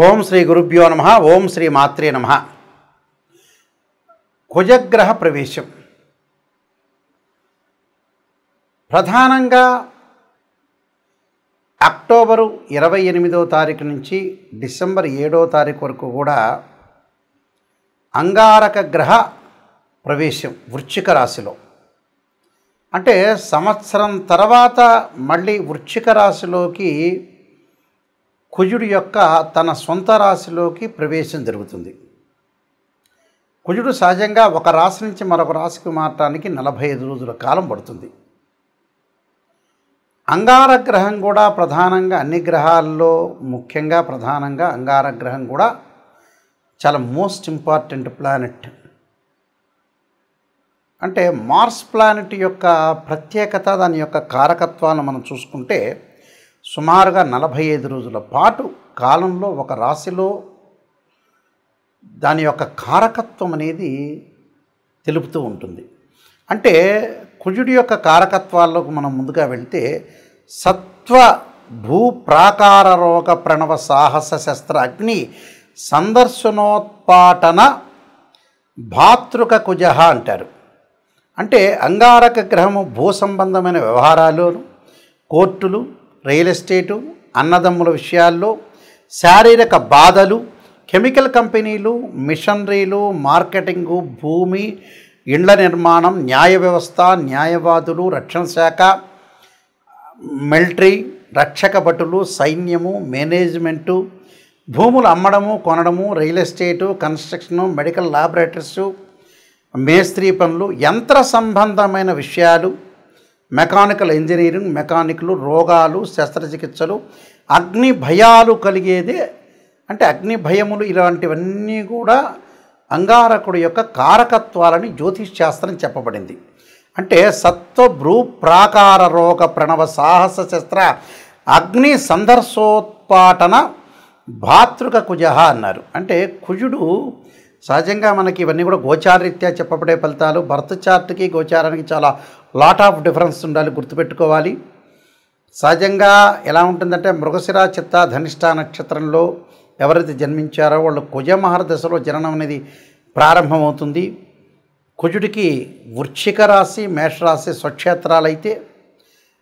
ఓం శ్రీ గురుభ్యో నమః. ఓం శ్రీ మాత్రే నమః. కుజగ్రహ ప్రవేశం ప్రధానంగా అక్టోబరు 28వ తారీఖు నుంచి డిసెంబర్ 7వ తారీఖు వరకు కూడా అంగారక గ్రహ ప్రవేశం వృశ్చిక రాశిలో. అంటే సంవత్సరం తర్వాత మళ్ళీ వృశ్చిక రాశిలోకి కుజుడు యొక్క తన సొంత రాశిలోకి ప్రవేశం జరుగుతుంది. కుజుడు సహజంగా ఒక రాశి నుంచి మరొక రాశికి మారటానికి 45 రోజుల కాలం పడుతుంది. అంగారగ్రహం కూడా ప్రధానంగా అన్ని గ్రహాల్లో ముఖ్యంగా ప్రధానంగా అంగారగ్రహం కూడా చాలా మోస్ట్ ఇంపార్టెంట్ ప్లానెట్. అంటే మార్స్ ప్లానెట్ యొక్క ప్రత్యేకత, దాని యొక్క కారకత్వాన్ని మనం చూసుకుంటే సుమారుగా 45 రోజుల పాటు కాలంలో ఒక రాశిలో దాని యొక్క కారకత్వం అనేది తెలుపుతూ ఉంటుంది. అంటే కుజుడి యొక్క కారకత్వాల్లోకి మనం ముందుగా వెళ్తే సత్వ భూ ప్రాకార రోగ ప్రణవ సాహస శస్త్ర అగ్ని సందర్శనోత్పాటన భాతృక కుజ అంటారు. అంటే అంగారక గ్రహము భూ సంబంధమైన వ్యవహారాల్లోను, కోర్టులు, రియల్ ఎస్టేటు, అన్నదమ్ముల విషయాల్లో, శారీరక బాధలు, కెమికల్ కంపెనీలు, మిషనరీలు, మార్కెటింగు, భూమి, ఇండ్ల నిర్మాణం, న్యాయ వ్యవస్థ, న్యాయవాదులు, రక్షణ శాఖ, మిలిటరీ, రక్షక భటులు, సైన్యము, మేనేజ్మెంటు, భూములు అమ్మడము కొనడము, రియల్ ఎస్టేటు, కన్స్ట్రక్షను, మెడికల్ ల్యాబొరేటరీసు, మేస్త్రీ పనులు, యంత్ర సంబంధమైన విషయాలు, మెకానికల్ ఇంజనీరింగ్, మెకానిక్లు, రోగాలు, శస్త్రచికిత్సలు, అగ్ని భయాలు కలిగేదే. అంటే అగ్ని భయములు ఇలాంటివన్నీ కూడా అంగారకుడు యొక్క కారకత్వాలని జ్యోతిష్ శాస్త్రం చెప్పబడింది. అంటే సత్వ భ్రూ ప్రాకార రోగ ప్రణవ సాహస శస్త్ర అగ్ని సందర్శోత్పాటన భాతృక కుజ అన్నారు. అంటే కుజుడు సహజంగా మనకి ఇవన్నీ కూడా గోచారరీత్యా చెప్పబడే ఫలితాలు. బర్త్ చార్ట్కి గోచారానికి చాలా లాట్ ఆఫ్ డిఫరెన్స్ ఉండాలి, గుర్తుపెట్టుకోవాలి. సహజంగా ఎలా ఉంటుందంటే మృగశిర చిత్త ధనిష్ట నక్షత్రంలో ఎవరైతే జన్మించారో వాళ్ళు కుజమహర దశలో జననం అనేది ప్రారంభమవుతుంది. కుజుడికి వృశ్చిక రాశి, మేషరాశి స్వక్షేత్రాలైతే,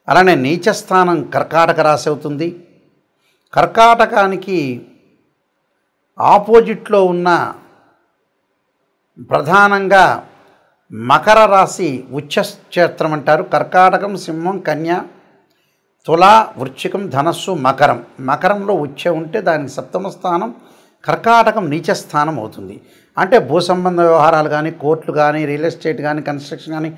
అలానే నీచస్థానం కర్కాటక రాశి అవుతుంది. కర్కాటకానికి ఆపోజిట్లో ఉన్న ప్రధానంగా మకర రాశి ఉచ్చక్షేత్రం అంటారు. కర్కాటకం, సింహం, కన్య, తుల, వృశ్చికం, ధనస్సు, మకరం. మకరంలో ఉచ్చ ఉంటే దానికి సప్తమ స్థానం, కర్కాటకం నీచస్థానం అవుతుంది. అంటే భూ సంబంధ వ్యవహారాలు కానీ, కోర్టులు కానీ, రియల్ ఎస్టేట్ కానీ, కన్స్ట్రక్షన్ కానీ,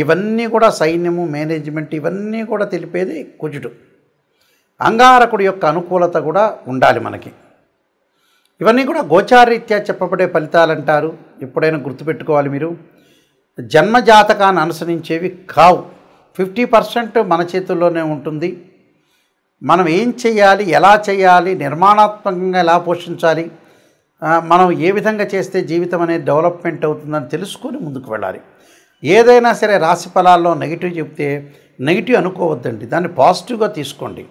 ఇవన్నీ కూడా సైన్యము, మేనేజ్మెంట్, ఇవన్నీ కూడా తెలిపేది కుజుడు. అంగారకుడి యొక్క అనుకూలత కూడా ఉండాలి మనకి. ఇవన్నీ కూడా గోచారరీత్యా చెప్పబడే ఫలితాలు అంటారు. ఎప్పుడైనా గుర్తుపెట్టుకోవాలి మీరు. జన్మజాతకాన్ని అనుసరించేవి కావు. 50% మన చేతుల్లోనే ఉంటుంది. మనం ఏం చేయాలి, ఎలా చేయాలి, నిర్మాణాత్మకంగా ఎలా పోషించాలి, మనం ఏ విధంగా చేస్తే జీవితం అనేది డెవలప్మెంట్ అవుతుందని తెలుసుకొని ముందుకు వెళ్ళాలి. ఏదైనా సరే రాశి ఫలాల్లో నెగిటివ్ చెప్తే నెగిటివ్ అనుకోవద్దండి, దాన్ని పాజిటివ్గా తీసుకోండి.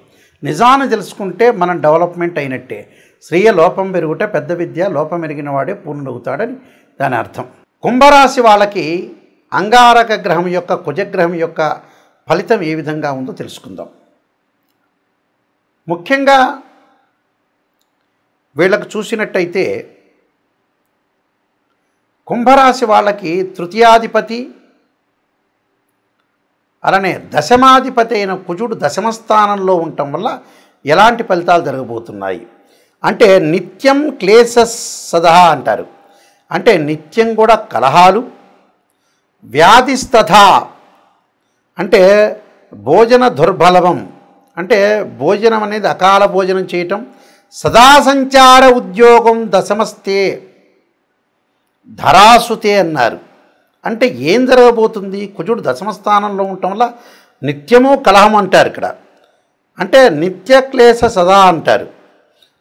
నిజాన్ని తెలుసుకుంటే మనం డెవలప్మెంట్ అయినట్టే. శ్రీయ లోపం పెరుగుట పెద్ద విద్య, లోపం ఎరిగిన వాడే పూర్ణుడవుతాడని దాని అర్థం. కుంభరాశి వాళ్ళకి అంగారక గ్రహం యొక్క కుజగ్రహం యొక్క ఫలితం ఏ విధంగా ఉందో తెలుసుకుందాం. ముఖ్యంగా వీళ్ళకు చూసినట్టయితే కుంభరాశి వాళ్ళకి తృతీయాధిపతి అలానే దశమాధిపతి అయిన కుజుడు దశమస్థానంలో ఉండటం వల్ల ఎలాంటి ఫలితాలు జరగబోతున్నాయి అంటే నిత్యం క్లేశస్ సదా అంటారు. అంటే నిత్యం కూడా కలహాలు, వ్యాధిస్తథా అంటే భోజన దుర్బలవం, అంటే భోజనం అనేది అకాల భోజనం చేయటం, సదా సంచార ఉద్యోగం దశమస్తే ధరాసుతే అన్నారు. అంటే ఏం జరగబోతుంది, కుజుడు దశమస్థానంలో ఉండటం వల్ల నిత్యము కలహం అంటారు ఇక్కడ. అంటే నిత్య క్లేశ సదా అంటారు.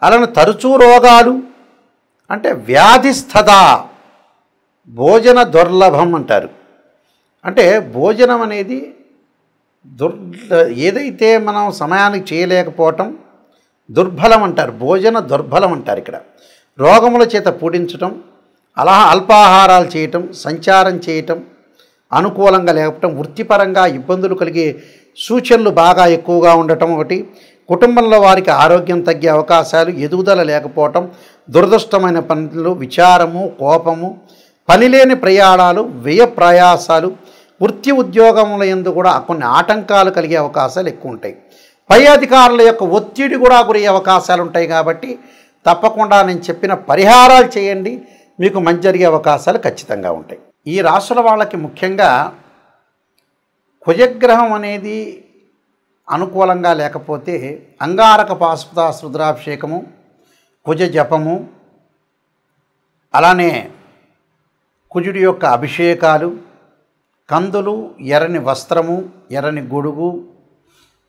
అలానే తరచూ రోగాలు, అంటే వ్యాధిస్థదా భోజన దుర్లభం అంటారు. అంటే భోజనం అనేది ఏదైతే మనం సమయానికి చేయలేకపోవటం, దుర్బలం అంటారు, భోజన దుర్బలం అంటారు. ఇక్కడ రోగముల చేత పూడించటం, అలా అల్పాహారాలు చేయటం, సంచారం చేయటం అనుకూలంగా లేకపోవటం, వృత్తిపరంగా ఇబ్బందులు కలిగే సూచనలు బాగా ఎక్కువగా ఉండటం ఒకటి, కుటుంబంలో వారికి ఆరోగ్యం తగ్గే అవకాశాలు, ఎదుగుదల లేకపోవటం, దురదృష్టమైన పనులు, విచారము, కోపము, పనిలేని ప్రయాణాలు, వ్యయ ప్రయాసాలు, వృత్తి ఉద్యోగముల యందు కూడా కొన్ని ఆటంకాలు కలిగే అవకాశాలు ఎక్కువ ఉంటాయి. పై అధికారుల యొక్క ఒత్తిడి కూడా గురయ్యే అవకాశాలు ఉంటాయి. కాబట్టి తప్పకుండా నేను చెప్పిన పరిహారాలు చేయండి, మీకు మంచి జరిగే అవకాశాలు ఖచ్చితంగా ఉంటాయి. ఈ రాశుల వాళ్ళకి ముఖ్యంగా కుజగ్రహం అనేది అనుకూలంగా లేకపోతే అంగారక పాశుపత రుద్రాభిషేకము, కుజ జపము, అలానే కుజుడి యొక్క అభిషేకాలు, కందులు, ఎర్రని వస్త్రము, ఎర్రని గొడుగు,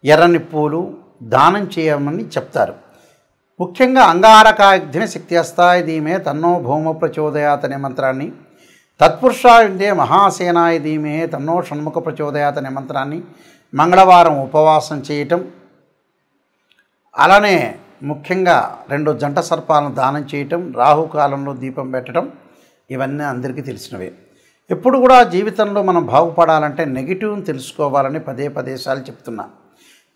ఎర్రని పూలు దానం చేయమని చెప్తారు. ముఖ్యంగా అంగారకాగ్ని శక్త్యస్తాయ ధీమే తన్నో భౌమ ప్రచోదయాత్ అనే మంత్రాన్ని, తత్పురుషాయుందే మహాసేనాయ ధీమే తన్నో షణ్ముఖ ప్రచోదయాత్ అనే మంత్రాన్ని మంగళవారం ఉపవాసం చేయటం, అలానే ముఖ్యంగా 2 జంట సర్పాలను దానం చేయటం, రాహుకాలంలో దీపం పెట్టడం, ఇవన్నీ అందరికీ తెలిసినవే. ఎప్పుడు కూడా జీవితంలో మనం బాగుపడాలంటే నెగిటివ్ని తెలుసుకోవాలని పదే సార్లు చెప్తున్నా.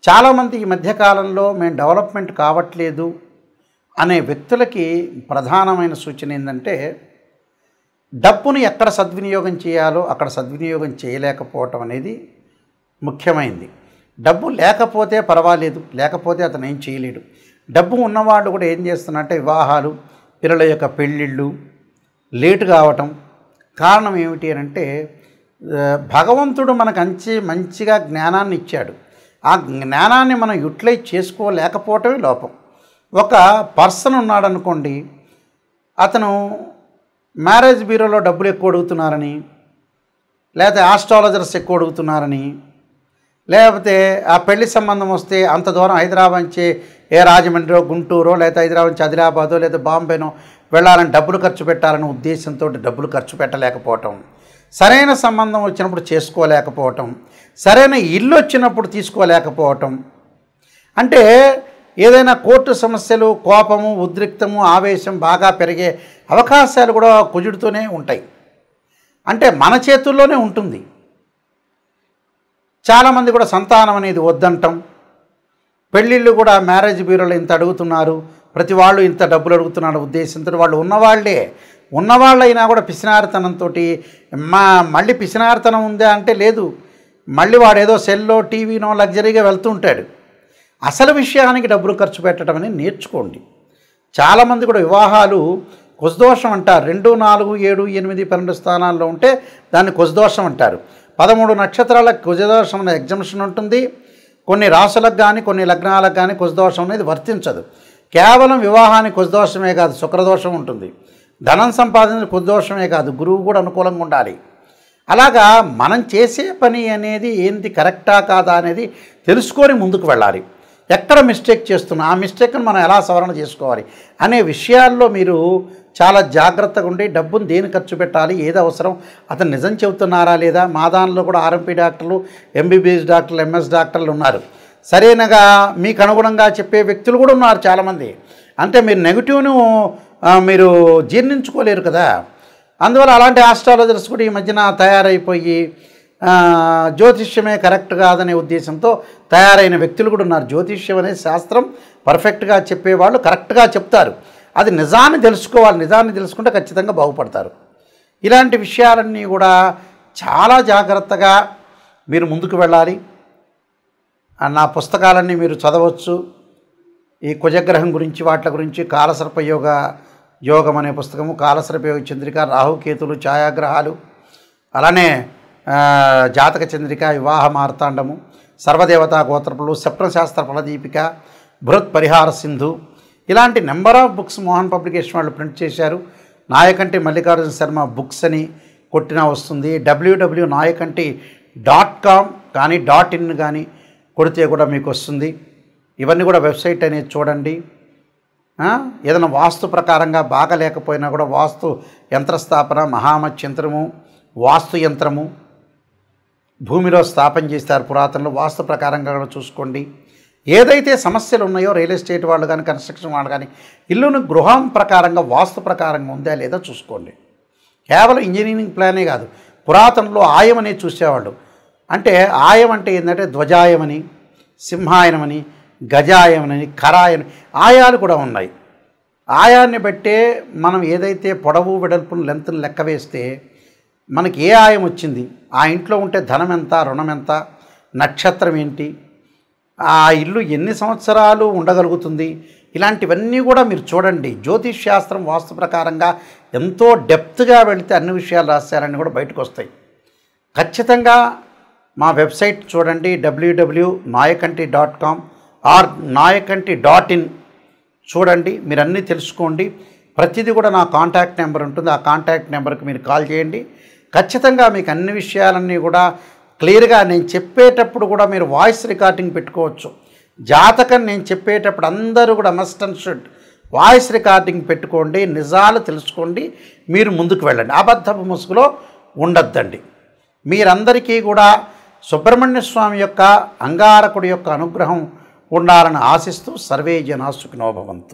చాలామంది ఈ మధ్యకాలంలో మేము డెవలప్మెంట్ కావట్లేదు అనే వ్యక్తులకి ప్రధానమైన సూచన ఏంటంటే, డబ్బును ఎక్కడ సద్వినియోగం చేయాలో అక్కడ సద్వినియోగం చేయలేకపోవటం అనేది ముఖ్యమైనది. డబ్బు లేకపోతే పర్వాలేదు, లేకపోతే అతను ఏం చేయలేడు. డబ్బు ఉన్నవాళ్ళు కూడా ఏం చేస్తున్నారంటే వివాహాలు, పిల్లల యొక్క పెళ్ళిళ్ళు లేటు కావటం. కారణం ఏమిటి అని అంటే, భగవంతుడు మనకు మంచిగా జ్ఞానాన్ని ఇచ్చాడు. ఆ జ్ఞానాన్ని మనం యూటిలైజ్ చేసుకోలేకపోవటమే లోపం. ఒక పర్సన్ ఉన్నాడనుకోండి, అతను మ్యారేజ్ బ్యూరోలో డబ్బులు ఎక్కువ అడుగుతున్నారని, లేకపోతే ఆస్ట్రాలజర్స్ ఎక్కువ అడుగుతున్నారని, లేకపోతే ఆ పెళ్లి సంబంధం వస్తే అంత దూరం హైదరాబాద్ నుంచి రాజమండ్రో, గుంటూరో, లేకపోతే హైదరాబాద్ నుంచి ఆదిలాబాదో లేదా బాంబేనో వెళ్ళాలని డబ్బులు ఖర్చు పెట్టాలనే ఉద్దేశంతో డబ్బులు ఖర్చు పెట్టలేకపోవటం, సరైన సంబంధం వచ్చినప్పుడు చేసుకోలేకపోవటం, సరైన ఇల్లు వచ్చినప్పుడు తీసుకోలేకపోవటం, అంటే ఏదైనా కోర్టు సమస్యలు, కోపము, ఉద్రిక్తము, ఆవేశం బాగా పెరిగే అవకాశాలు కూడా కుజుడితోనే ఉంటాయి. అంటే మన చేతుల్లోనే ఉంటుంది. చాలామంది కూడా సంతానం అనేది వద్దంటాం, పెళ్ళిళ్ళు కూడా మ్యారేజ్ బ్యూరోలో ఇంత అడుగుతున్నారు, ప్రతి వాళ్ళు ఇంత డబ్బులు అడుగుతున్నారు ఉద్దేశంతో వాళ్ళు ఉన్నవాళ్ళైనా కూడా పిసినారితనంతో మళ్ళీ పిసినారితనం ఉందా అంటే లేదు, మళ్ళీ వాడు ఏదో సెల్లో, టీవీనో లగ్జరీగా వెళ్తూ ఉంటాడు. అసలు విషయానికి డబ్బులు ఖర్చు పెట్టడం అనేది నేర్చుకోండి. చాలామంది కూడా వివాహాలు కుజదోషం అంటారు. 2, 4, 7, 8, 12 స్థానాల్లో ఉంటే దాన్ని కుజదోషం అంటారు. 13 నక్షత్రాలకు కుజదోషం అనే ఎగ్జంప్షన్ ఉంటుంది. కొన్ని రాశులకు కానీ కొన్ని లగ్నాలకు కానీ కుజదోషం అనేది వర్తించదు. కేవలం వివాహానికి కుజదోషమే కాదు, శుక్రదోషం ఉంటుంది. ధనం సంపాదించిన కుజదోషమే కాదు, గురువు కూడా అనుకూలంగా ఉండాలి. అలాగా మనం చేసే పని అనేది ఏంటి, కరెక్టా కాదా అనేది తెలుసుకొని ముందుకు వెళ్ళాలి. ఎక్కడ మిస్టేక్ చేస్తున్నా ఆ మిస్టేక్ను మనం ఎలా సవరణ చేసుకోవాలి అనే విషయాల్లో మీరు చాలా జాగ్రత్తగా ఉండి డబ్బును దేని ఖర్చు పెట్టాలి, ఏది అవసరం, అతను నిజం చెబుతున్నారా లేదా. మా దానిలో కూడా ఆర్ఎంపీ డాక్టర్లు, ఎంబీబీఎస్ డాక్టర్లు, ఎంఎస్ డాక్టర్లు ఉన్నారు. సరైనగా మీకు అనుగుణంగా చెప్పే వ్యక్తులు కూడా ఉన్నారు చాలామంది. అంటే మీరు నెగిటివ్ను మీరు జీర్ణించుకోలేరు కదా. అందువల్ల అలాంటి ఆస్ట్రాలజర్స్ కూడా ఈ మధ్యన తయారైపోయి జ్యోతిష్యమే కరెక్ట్ కాదనే ఉద్దేశంతో తయారైన వ్యక్తులు కూడా ఉన్నారు. జ్యోతిష్యం అనే శాస్త్రం పర్ఫెక్ట్గా చెప్పేవాళ్ళు కరెక్ట్గా చెప్తారు. అది నిజాన్ని తెలుసుకోవాలి. నిజాన్ని తెలుసుకుంటే ఖచ్చితంగా బాగుపడతారు. ఇలాంటి విషయాలన్నీ కూడా చాలా జాగ్రత్తగా మీరు ముందుకు వెళ్ళాలి. నా పుస్తకాలన్నీ మీరు చదవచ్చు. ఈ కుజగ్రహం గురించి వాటి గురించి కాలసర్ప యోగం అనే పుస్తకము, కాలసర్ప యోగ చంద్రిక, రాహుకేతులు, ఛాయాగ్రహాలు, అలానే జాతక చంద్రిక, వివాహ మార్తాండము, సర్వదేవతా గోత్రపులు, స్వప్నశాస్త్ర ఫలదీపిక, బృహత్ పరిహార సింధు, ఇలాంటి number of books Mohan publication వాళ్ళు ప్రింట్ చేశారు. నాయకంటి మల్లికార్జున శర్మ బుక్స్ అని కొట్టినా వస్తుంది. www.nayakanti.com కానీ .in కానీ కొడితే కూడా మీకు వస్తుంది. ఇవన్నీ కూడా వెబ్సైట్ అనేది చూడండి. ఏదైనా వాస్తు ప్రకారంగా బాగా లేకపోయినా కూడా వాస్తు యంత్రస్థాపన, మహామత్ యంత్రము, వాస్తు యంత్రము భూమిలో స్థాపన చేస్తారు పురాతనలో, వాస్తు ప్రకారంగా కూడా చూసుకోండి. ఏదైతే సమస్యలు ఉన్నాయో రియల్ ఎస్టేట్ వాళ్ళు కానీ కన్స్ట్రక్షన్ వాళ్ళు కానీ ఇల్లును గృహం ప్రకారంగా వాస్తు ప్రకారంగా ఉందా లేదా చూసుకోండి. కేవలం ఇంజనీరింగ్ ప్లానే కాదు, పురాతనలో ఆయం అనేది చూసేవాళ్ళు. అంటే ఆయం అంటే ఏంటంటే ధ్వజాయమని, సింహాయనమని, గజాయమని, కరాయని ఆయాలు కూడా ఉన్నాయి. ఆయాన్ని బట్టే మనం ఏదైతే పొడవు వెడల్పును లెంత్ను లెక్క వేస్తే మనకి ఏ ఆయం వచ్చింది, ఆ ఇంట్లో ఉంటే ధనం ఎంత, రుణం ఎంత, నక్షత్రం ఏంటి, ఆ ఇల్లు ఎన్ని సంవత్సరాలు ఉండగలుగుతుంది, ఇలాంటివన్నీ కూడా మీరు చూడండి. జ్యోతిష్ శాస్త్రం వాస్తు ప్రకారంగా ఎంతో డెప్త్గా వెళితే అన్ని విషయాలు రాశారని కూడా బయటకు వస్తాయి. ఖచ్చితంగా మా వెబ్సైట్ చూడండి, www.nayakanti.com ఆర్ nayakanti.in చూడండి. మీరు అన్నీ తెలుసుకోండి. ప్రతిదీ కూడా నా కాంటాక్ట్ నెంబర్ ఉంటుంది, ఆ కాంటాక్ట్ నెంబర్కి మీరు కాల్ చేయండి. ఖచ్చితంగా మీకు అన్ని విషయాలన్నీ కూడా క్లియర్గా నేను చెప్పేటప్పుడు కూడా మీరు వాయిస్ రికార్డింగ్ పెట్టుకోవచ్చు. జాతకం నేను చెప్పేటప్పుడు అందరూ కూడా must and should voice recording పెట్టుకోండి, నిజాలు తెలుసుకోండి, మీరు ముందుకు వెళ్ళండి. అబద్ధపు ముసుగులో ఉండొద్దండి. మీరందరికీ కూడా సుబ్రహ్మణ్య స్వామి యొక్క అంగారకుడి యొక్క అనుగ్రహం ఉండాలని ఆశిస్తూ సర్వే జనా సుఖినో భవంతు.